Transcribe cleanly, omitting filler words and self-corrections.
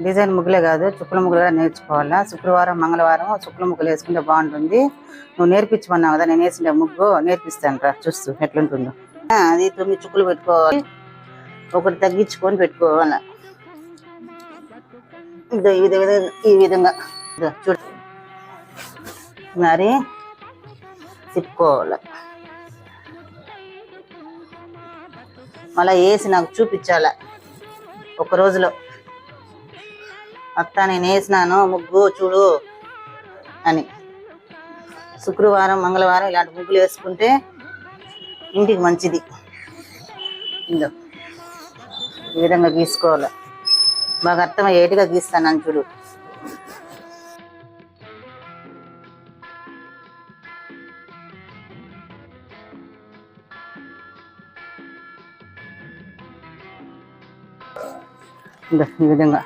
Design ముగ్గులే కాదు, చుక్కల ముగ్గులు కూడా నేర్చుకోవాలా. శుక్రవారం మంగళవారం చుక్కల ముగ్గులు వేసుకుంటే బాగుంటుంది. నువ్వు నేర్పించమన్నావు కదా, నేను వేసిన ముగ్గు నేర్పిస్తాను రా, చూస్తూ ఎట్లుంటుందో. అది 9 చుక్కలు పెట్టుకోవాలి, ఒకటి తగ్గించుకొని పెట్టుకోవాలి. ఈ విధంగా చూడ మరి తిప్పుకోవాలి. మళ్ళీ వేసి నాకు చూపించాల ఒక రోజులో. అత్త నేను వేసినాను ముగ్గు చూడు అని. శుక్రవారం మంగళవారం ఇలాంటి ముగ్గులు వేసుకుంటే ఇంటికి మంచిది. ఇందో ఈ విధంగా గీసుకోవాలి. బాగా అర్థమయ్యేట్టుగా గీస్తాను చూడు. ఈ విధంగా